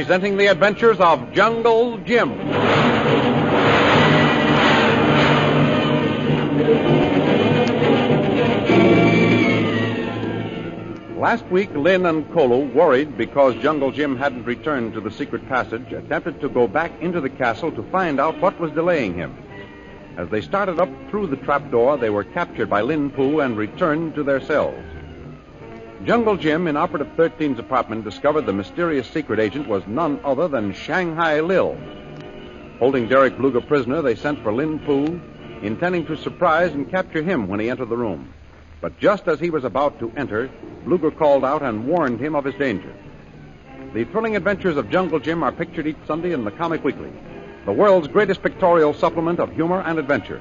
presenting the adventures of Jungle Jim. Last week, Lynn and Kolu, worried because Jungle Jim hadn't returned to the secret passage, attempted to go back into the castle to find out what was delaying him. As they started up through the trapdoor, they were captured by Lin Poo and returned to their cells. Jungle Jim, in Operative 13's apartment, discovered the mysterious secret agent was none other than Shanghai Lil. Holding Derek Bluger prisoner, they sent for Lin Poo, intending to surprise and capture him when he entered the room. But just as he was about to enter, Bluger called out and warned him of his danger. The thrilling adventures of Jungle Jim are pictured each Sunday in the Comic Weekly, the world's greatest pictorial supplement of humor and adventure.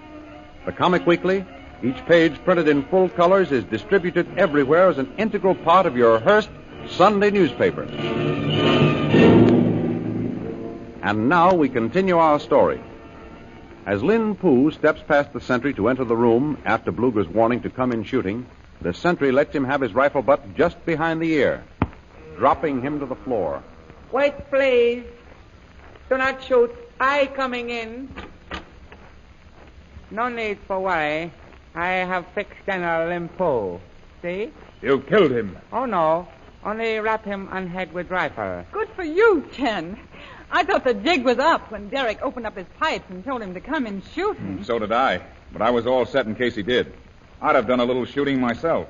The Comic Weekly, each page printed in full colors, is distributed everywhere as an integral part of your Hearst Sunday newspaper. And now we continue our story. As Lin Poo steps past the sentry to enter the room after Bluger's warning to come in shooting, the sentry lets him have his rifle butt just behind the ear, dropping him to the floor. Wait, please. Do not shoot. I coming in. No need for worry. I have fixed General Lin Poo. See? You killed him. Oh, no. Only wrap him on head with rifle. Good for you, Chen. I thought the jig was up when Derek opened up his pipes and told him to come and shoot him. So did I. But I was all set in case he did. I'd have done a little shooting myself.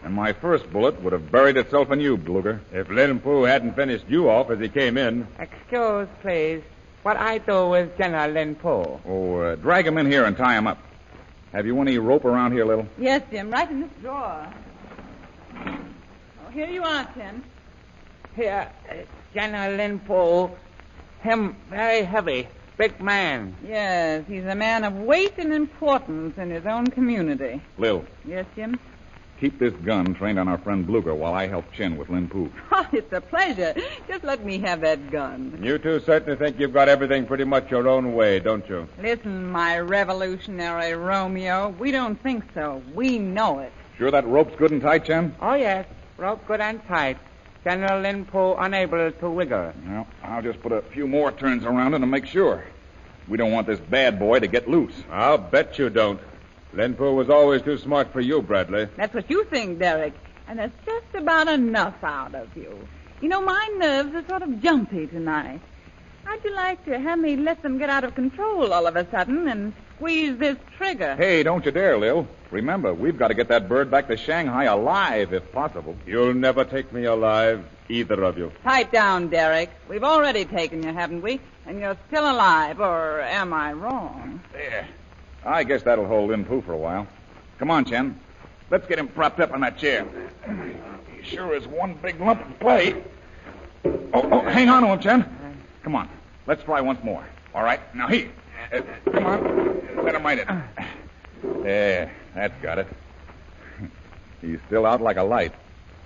And my first bullet would have buried itself in you, Bluger. If Lin Poo hadn't finished you off as he came in. Excuse, please. What I do with General Lin Poo? Oh, drag him in here and tie him up. Have you any rope around here, Lil? Yes, Jim, right in this drawer. Oh, here you are, Chen. Here, General Lin Poo. Him very heavy. Big man. Yes, he's a man of weight and importance in his own community. Lil. Yes, Jim? Keep this gun trained on our friend Bluger while I help Chen with Lin Poo. Oh, it's a pleasure. Just let me have that gun. You two certainly think you've got everything pretty much your own way, don't you? Listen, my revolutionary Romeo, we don't think so. We know it. Sure that rope's good and tight, Chen? Oh, yes. Rope good and tight. General Lin Poo unable to wiggle. Well, I'll just put a few more turns around it to make sure. We don't want this bad boy to get loose. I'll bet you don't. Lin Poo was always too smart for you, Bradley. That's what you think, Derek. And that's just about enough out of you. You know, my nerves are sort of jumpy tonight. How'd you like to have me let them get out of control all of a sudden and squeeze this trigger? Hey, don't you dare, Lil. Remember, we've got to get that bird back to Shanghai alive, if possible. You'll never take me alive, either of you. Pipe down, Derek. We've already taken you, haven't we? And you're still alive, or am I wrong? There. I guess that'll hold Lin Poo for a while. Come on, Chen. Let's get him propped up on that chair. He sure is one big lump of clay. Oh, hang on to him, Chen. Come on. Let's try once more. All right. Now, come on. Set him right in. There. That's got it. He's still out like a light.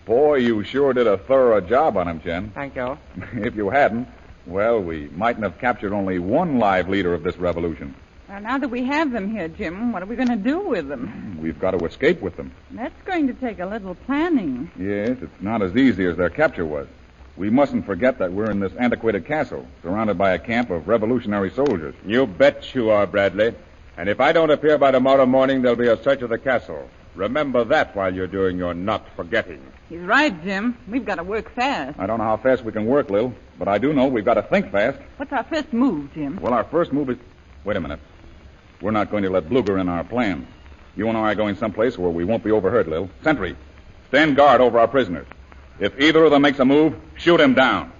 Boy, you sure did a thorough job on him, Chen. Thank you. If you hadn't, well, we mightn't have captured only one live leader of this revolution. Well, now that we have them here, Jim, what are we going to do with them? We've got to escape with them. That's going to take a little planning. Yes, it's not as easy as their capture was. We mustn't forget that we're in this antiquated castle, surrounded by a camp of revolutionary soldiers. You bet you are, Bradley. And if I don't appear by tomorrow morning, there'll be a search of the castle. Remember that while you're doing your not forgetting. He's right, Jim. We've got to work fast. I don't know how fast we can work, Lil, but I do know we've got to think fast. What's our first move, Jim? Well, our first move is... Wait a minute. We're not going to let Bluger in our plans. You and I are going someplace where we won't be overheard, Lil. Sentry, stand guard over our prisoners. If either of them makes a move, shoot him down.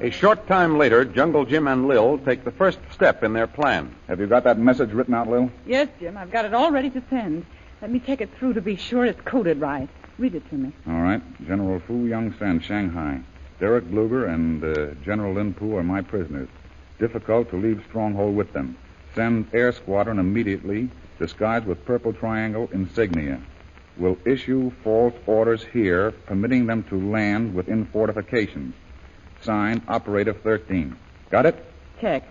A short time later, Jungle Jim and Lil take the first step in their plan. Have you got that message written out, Lil? Yes, Jim. I've got it all ready to send. Let me check it through to be sure it's coded right. Read it to me. All right. General Fu Yong-sen, Shanghai. Derek Bluger and General Lin Poo are my prisoners. Difficult to leave stronghold with them. Send air squadron immediately, disguised with purple triangle insignia. Will issue false orders here, permitting them to land within fortifications. Signed, Operative 13. Got it? check.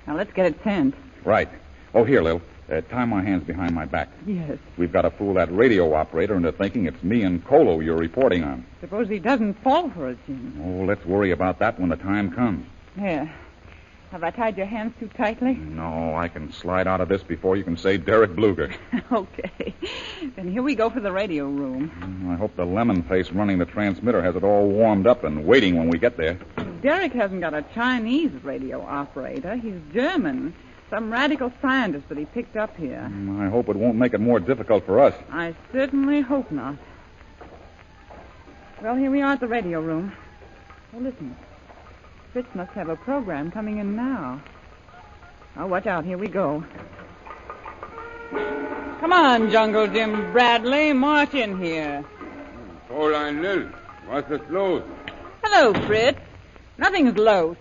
Now, let's get it sent. Right. Oh, here, Lil. Tie my hands behind my back. Yes. We've got to fool that radio operator into thinking it's me and Colo you're reporting on. Suppose he doesn't fall for us, Jim. Oh, let's worry about that when the time comes. Here. Have I tied your hands too tightly? No, I can slide out of this before you can say Derek Bluger. Okay. Then here we go for the radio room. I hope the lemon face running the transmitter has it all warmed up and waiting when we get there. Derek hasn't got a Chinese radio operator. He's German. Some radical scientist that he picked up here. I hope it won't make it more difficult for us. I certainly hope not. Well, here we are at the radio room. Oh, listen. Fritz must have a program coming in now. Oh, watch out. Here we go. Come on, Jungle Jim Bradley. March in here. Fräulein Lil, what's the clothes? Hello, Fritz. Nothing's loose.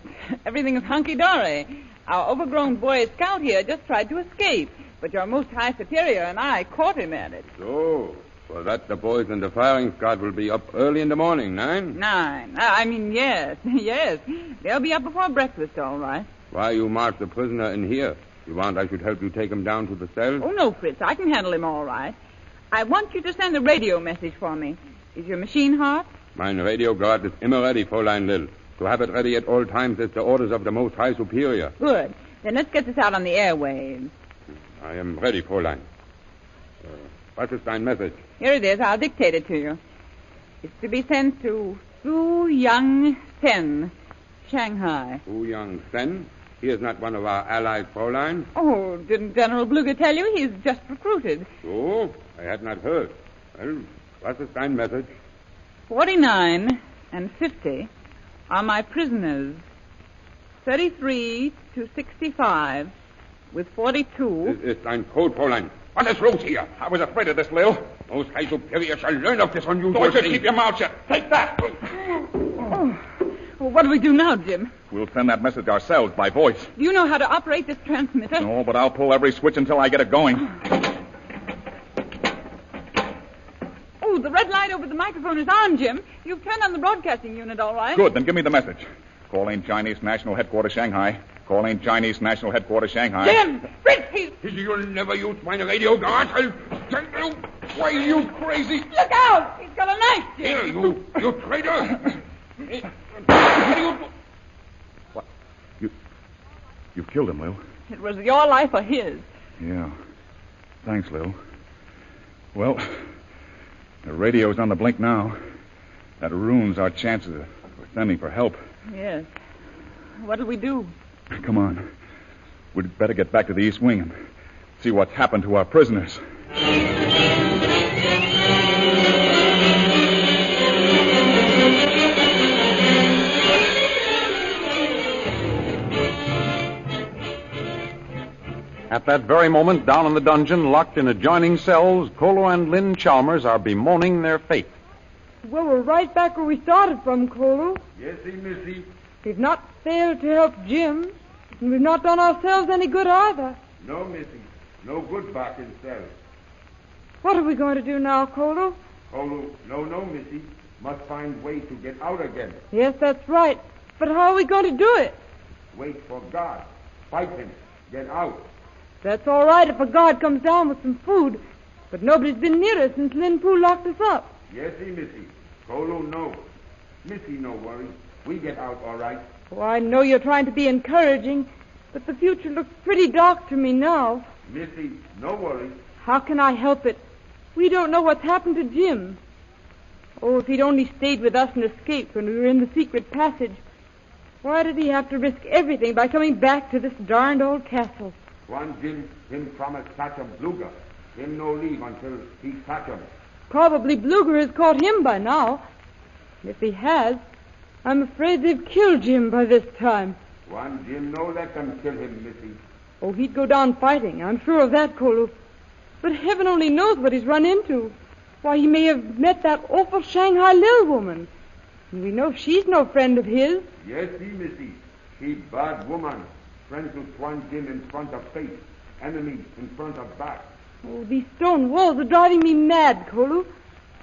Everything is hunky-dory. Our overgrown boy scout here just tried to escape, but your most high superior and I caught him at it. So, for that the boys in the firing squad will be up early in the morning, 9? 9. Yes. Yes. They'll be up before breakfast, all right. Why you mark the prisoner in here? You want I should help you take him down to the cell? Oh, no, Fritz. I can handle him all right. I want you to send a radio message for me. Is your machine hot? Mein radio guard is immer ready, Fräulein Lil. To have it ready at all times is the orders of the most high superior. Good. Then let's get this out on the airwaves. I am ready, Fräulein. What is dein message? Here it is. I'll dictate it to you. It's to be sent to Su Young Sen, Shanghai. Fu Young Sen? He is not one of our allied, Fräulein. Oh, didn't General Bluger tell you? He's just recruited. So? I had not heard. Well, what is dein message? 49 and 50 are my prisoners. 33 to 65 with 42. This is dein code, Fräulein. What is loose here? I was afraid of this, Lil. Most high superior shall learn of this unusual Don't you thing. keep your mouth shut. Take that. Oh. Well, what do we do now, Jim? We'll send that message ourselves by voice. Do you know how to operate this transmitter? No, but I'll pull every switch until I get it going. Oh, the red light over the microphone is on, Jim. You've turned on the broadcasting unit, all right? Good, then give me the message. Calling Chinese National Headquarters, Shanghai. Calling Chinese National Headquarters, Shanghai. Jim! Fritz, he's... You'll never use my radio guard. I'll tell you. Why, you crazy? Look out! He's got a knife, Jim. Here, you traitor. What? You killed him, Lil. It was your life or his. Yeah. Thanks, Lil. Well, the radio's on the blink now. That ruins our chances of sending for help. Yes. What'll we do? Come on. We'd better get back to the East Wing and see what's happened to our prisoners. At that very moment, down in the dungeon, locked in adjoining cells, Colo and Lynn Chalmers are bemoaning their fate. Well, we're right back where we started from, Colo. Yes, Missy. We've not failed to help Jim, and we've not done ourselves any good either. No, Missy. No good back in cell. What are we going to do now, Colo? Colo, no, Missy. Must find way to get out again. Yes, that's right. But how are we going to do it? Wait for God. Fight him. Get out. That's all right if a guard comes down with some food, but nobody's been near us since Lin Poo locked us up. Yes, Missy. Colo, no. Missy, no worry. We get out all right. Oh, I know you're trying to be encouraging, but the future looks pretty dark to me now. Missy, no worry. How can I help it? We don't know what's happened to Jim. Oh, if he'd only stayed with us and escaped when we were in the secret passage. Why did he have to risk everything by coming back to this darned old castle? One Jim, him promised catch him Bluger. Him no leave until he catch him. Probably Bluger has caught him by now. If he has, I'm afraid they've killed Jim by this time. One Jim no let them kill him, Missy. Oh, he'd go down fighting. I'm sure of that, Colo. But heaven only knows what he's run into. Why, he may have met that awful Shanghai Lil woman. And we know she's no friend of his. Yes, Missy. She bad woman. Friends with one Jim in front of face. Enemy in front of back. Oh, these stone walls are driving me mad, Colo.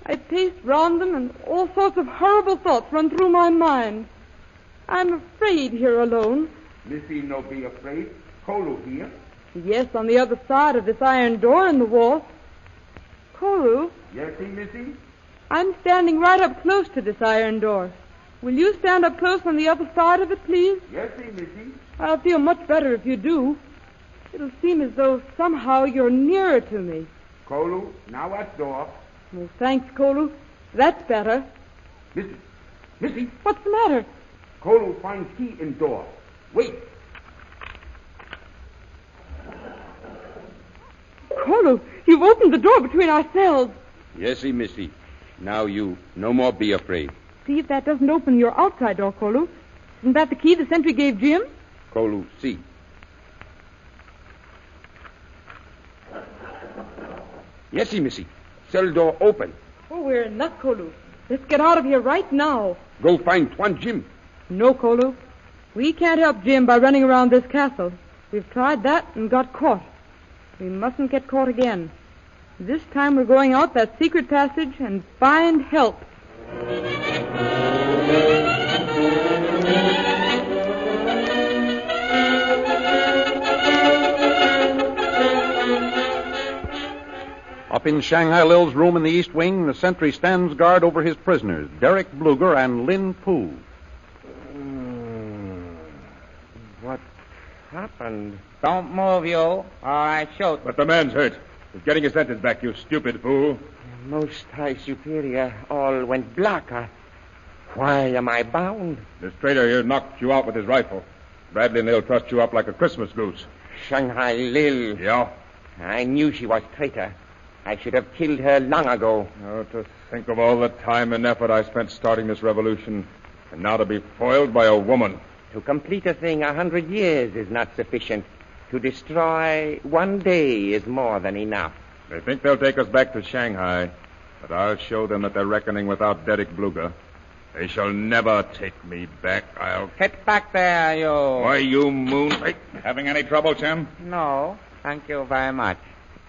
I pace round them and all sorts of horrible thoughts run through my mind. I'm afraid here alone, Missy, no be afraid. Kolu here. Yes, on the other side of this iron door in the wall. Kolu, Yes, Missy? I'm standing right up close to this iron door. Will you stand up close on the other side of it, please? Yes, Missy. I'll feel much better if you do. It'll seem as though somehow you're nearer to me. Kolu, now at door. Well, thanks, Kolu. That's better. Missy, What's the matter? Kolu find key in door. Wait. Kolu, you've opened the door between our cells. Yesy, Missy. Now you no more be afraid. See if that doesn't open your outside door, Kolu. Isn't that the key the sentry gave Jim? Kolu, see. Yesy, Missy. Cell door open. Oh, we're in luck, Kolu. Let's get out of here right now. Go find Tuan Jim. No, Kolu. We can't help Jim by running around this castle. We've tried that and got caught. We mustn't get caught again. This time we're going out that secret passage and find help. Up in Shanghai Lil's room in the East Wing, the sentry stands guard over his prisoners, Derek Bluger and Lin Poo. What happened? Don't move, you, or I shoot. But the man's hurt. He's getting his sentence back, you stupid fool. Most High Superior, all went black. Why am I bound? This traitor here knocked you out with his rifle. Bradley and they'll trust you up like a Christmas goose. Shanghai Lil. Yeah? I knew she was traitor. I should have killed her long ago. Oh, to think of all the time and effort I spent starting this revolution, and now to be foiled by a woman. To complete a thing 100 years is not sufficient. To destroy one day is more than enough. They think they'll take us back to Shanghai, but I'll show them that they're reckoning without Derek Bluger. They shall never take me back. I'll... Get back there, you. Why, you moon... Having any trouble, Jim? No, thank you very much.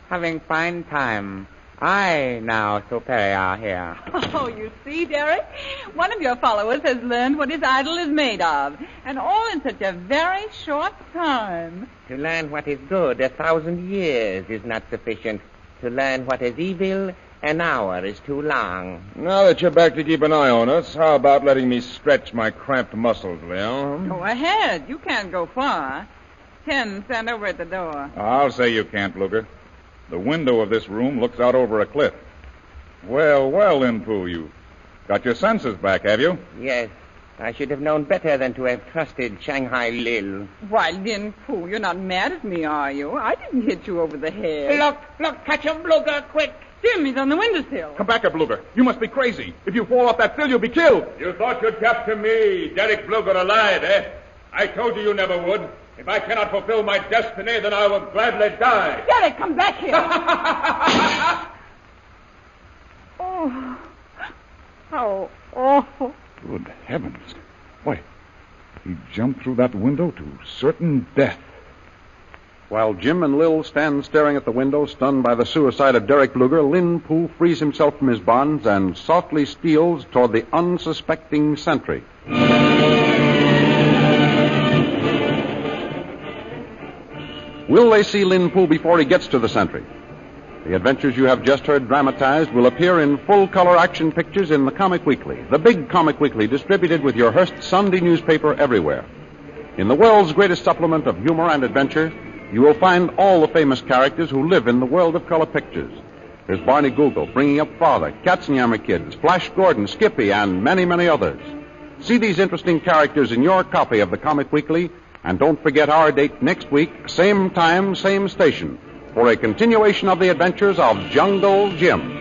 Having fine time. I now superior here. Oh, you see, Derek? One of your followers has learned what his idol is made of, and all in such a very short time. To learn what is good 1,000 years is not sufficient. To learn what is evil, an hour is too long. Now that you're back to keep an eye on us, how about letting me stretch my cramped muscles, Lil? Go ahead. You can't go far. Ken, stand over at the door. I'll say you can't, Bluger. The window of this room looks out over a cliff. Well, Lin Poo, you got your senses back, have you? Yes. I should have known better than to have trusted Shanghai Lil. Why, Lin Poo, you're not mad at me, are you? I didn't hit you over the head. Look, catch him, Bluger, quick. Jim, he's on the windowsill. Come back here, Bluger. You must be crazy. If you fall off that sill, you'll be killed. You thought you'd capture me, Derek Bluger, alive, eh? I told you never would. If I cannot fulfill my destiny, then I will gladly die. Derek, come back here. Oh, how awful. Good heavens. Why, he jumped through that window to certain death. While Jim and Lil stand staring at the window, stunned by the suicide of Derek Bluger, Lin Poo frees himself from his bonds and softly steals toward the unsuspecting sentry. Will they see Lin Poo before he gets to the sentry? The adventures you have just heard dramatized will appear in full-color action pictures in the Comic Weekly, the big Comic Weekly distributed with your Hearst Sunday newspaper everywhere. In the world's greatest supplement of humor and adventure, you will find all the famous characters who live in the world of color pictures. There's Barney Google, Bringing Up Father, Katzenjammer Kids, Flash Gordon, Skippy, and many, many others. See these interesting characters in your copy of the Comic Weekly, and don't forget our date next week, same time, same station, for a continuation of the adventures of Jungle Jim.